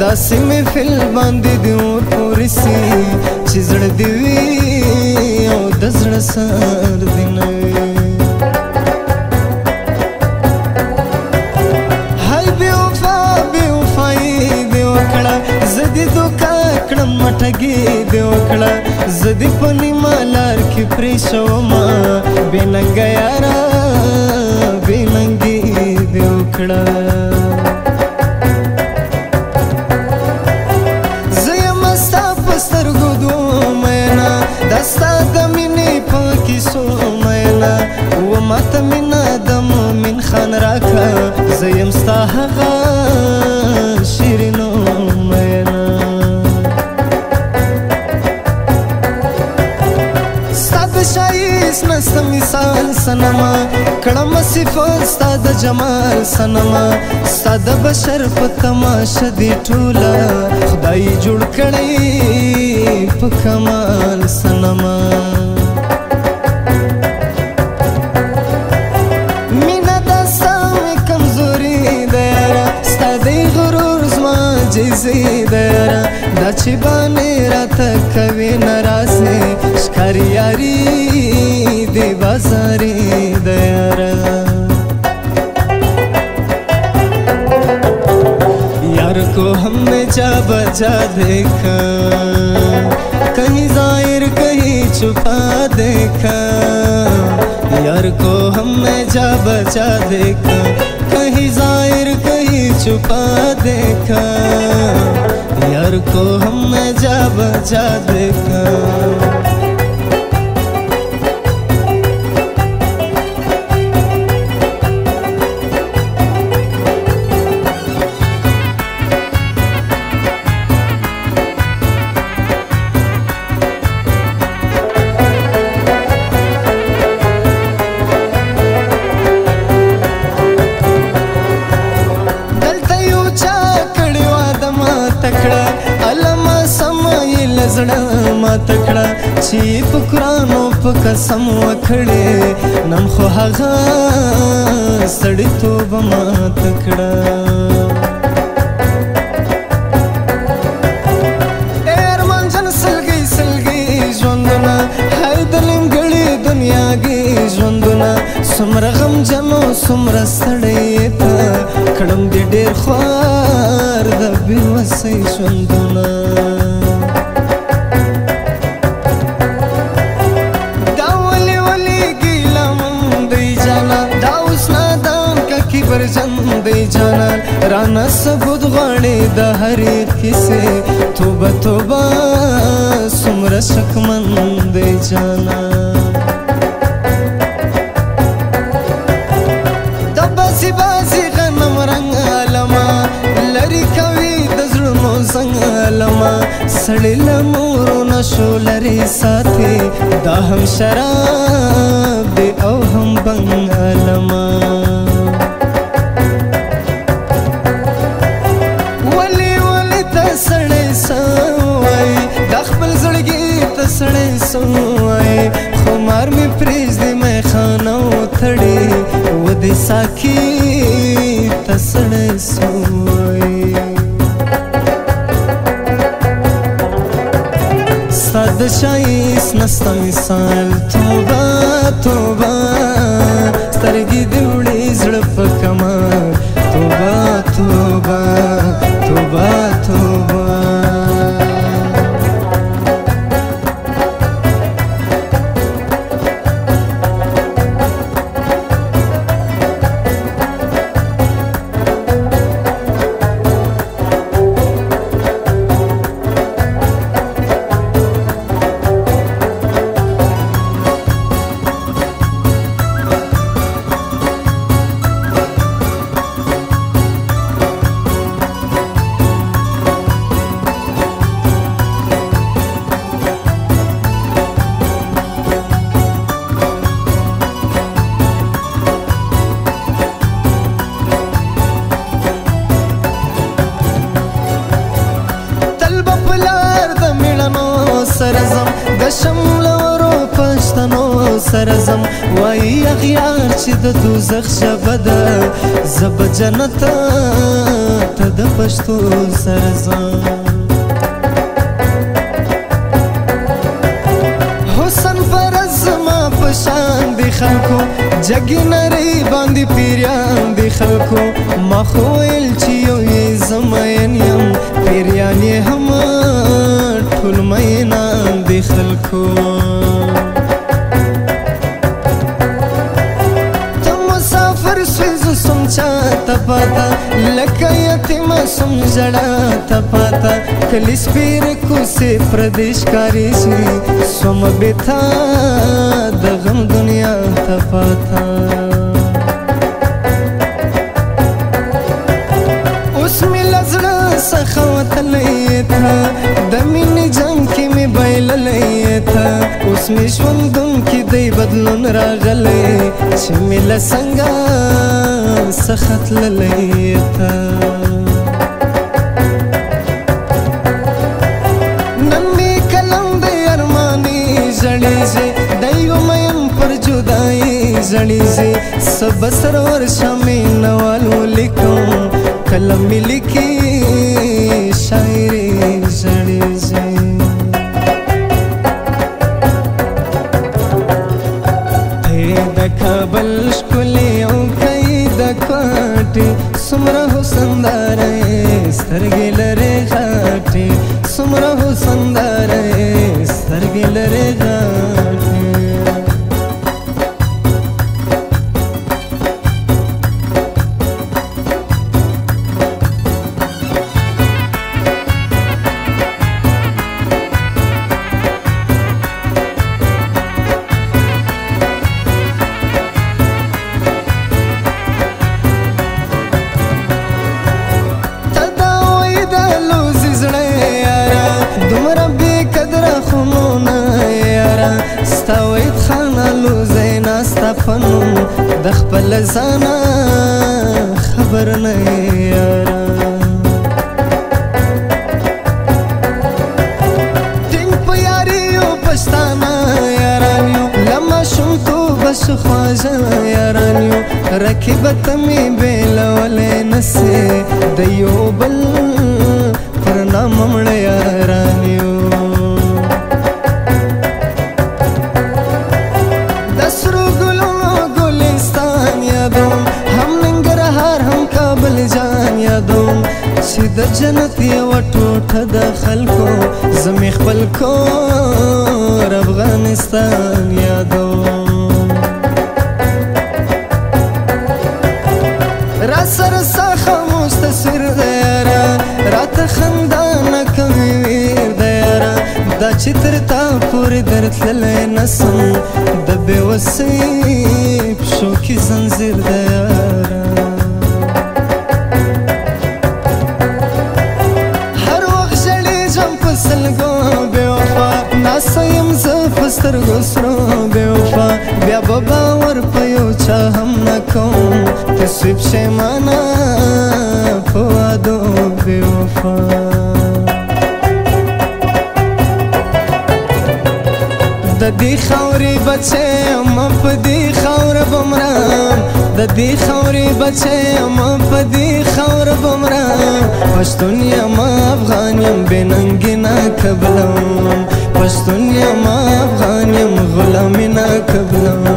داسې محفل باندې دې اور پورې سي چې زړه دې وي او د زړه سر دې نه وي هی بې وفا بې وفایي دې وکړه زه دې دوکه کړم مټګې دې وکړه زه دې په نیمه لار کې پرېښومه بې ننګه یاره بې ننګې دې وکړه زه یمه ستا په سترګو دوه مینه دا ستا د مینې په کیسو مینه و ماته مینه د مومن خان راکړه زه یم ستا هغه شیرینو مینه شایست نسته مثال سنما کړم صفات ستا د جمال سنما ستا د بشر په تماشه دې ټوله خدای جوړ کړی په کمال سنما مینه دا ستا مې کمزوري ده یاره ستا دی غرور زما عاجزي ده یاره دا چې باندې راته کوې ناراضي ښکاري یاري دې بازاري ده یاره यार को हमने जा बजा देखा कहीं जाहिर कहीं छुपा देखा यार को हमने जा बजा देखा कहीं जाहिर कहीं छुपा देखा यार को हमने जा बजा देखा زړه ماته کړه چې په قرآن او په قسم وکړې نن خو هغه سړیتوب ماته کړه ارمانجن سلګۍ سلګۍ ژوندونه هی د نیمګړې دنیا کې ژوندونه څومره غمجن او څومره ستړی ته کړم دې ډېر خوار د بېوسۍ ژوندونه برجندې جانان رانا ثبوت غواړي د هرې کیسې توبه توبه څومره شکمندې جانان د باسي باسي غنم رنګ علما لري کوي د زړونو څنګ علما سړی له مورو نشو لري ساتي دا هم شراب دی او هم بنګ علما سړی سوای خمار مې پرېږدي میخانه وتړي و دې ساقي ته سړی سوای ستا د ښایست نسته مثال توبه توبه سترګې دې وړي زړه په کمال توبه توبه توبه توبه سره زم وای اغیار چې د دوزخ ژبه ده زه به جنت ته د پښتو سره ځم حسن فرض زما په شان دي خلکو جګې نرۍ باندې پیریان دي خلکو ما خو ویل چې یو یې زه مین یم پیریان یې هم ټول مینان دي خلکو ته مسافر سوې زه سوم چاته پاته لکه یتیمه سوم ژړا ته پاته کلي سپېرې کوڅې پردې ښکارې شي سومه بې تا د غم دنیا ته پاته اوس مې له زړه څخه وتلی ته د مینې جنګ کې مې بایللی ته اوس مې ژوندون کې دی بدلون راغلی چې مې له څنګه څخه تللی ته نن مې قلم دی ارمانې ژړېږي د یو مین پر جدایي ژړېږي څه به سره ورشه مینه وال ولیکم قلم مې لیکي شاعري ژړېږي د کابل ښکلې او کۍ د کوټې څومره حسنداره یې سترګې لرې غاټې څومره حسنداره یې سترګې لرې غاټې فنون د خپل ځانه خبر نه یاره ټینګ په یاري یو پښتانه یاران یو له ماشومتوبه ښه خواږه یاران یو رقیبه ته مې بېلولی نسې د یو بل پر نامه مړه یاران یو چې د جنت یوه ټوټه د خلکو زه مې خپل کور افغانستان یادوم را سره ستا خاموش تصویر دی یاره راته خندا نه کوي ویر دی یاره دا چې تر تا پورې درتللی نسم د بېوسۍ پښو کې زنځیر دی یاره ناسه یم زه په سترګو سرو بې وفا بیا به باور په یو چا هم نه کوم ته سوی پښیمانه په وعدو بې وفا د دې خاورې بچی یم په دې خاوره به مرم د دې خاورې بچی یم په دې خاوره به مرم پښتون یم افغان یم بې ننګې نه قبلوم پښتون یم افغان یم غلامي نه قبلوم